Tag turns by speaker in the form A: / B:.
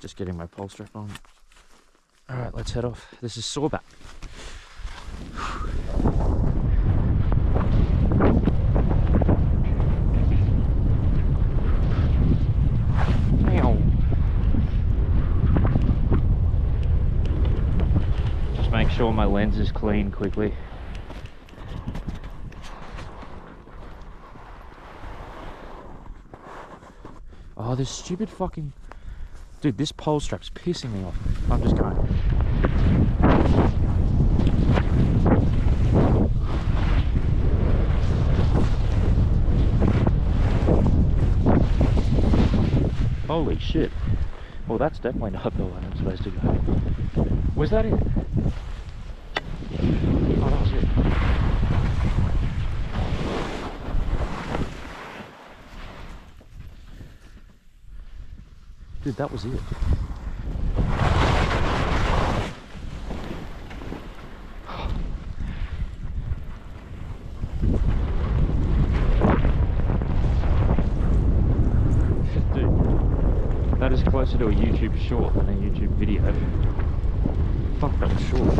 A: Just getting my pole strap on. Alright, let's head off. This is Soreback. Just make sure my lens is clean quickly. Oh, this stupid fucking... Dude, this pole strap's pissing me off. I'm just going. Holy shit. Well, that's definitely not the way I'm supposed to go. Was that it? Oh, that was it. Dude, that was it. Dude, that is closer to a YouTube short than a YouTube video. Fuck, that was short.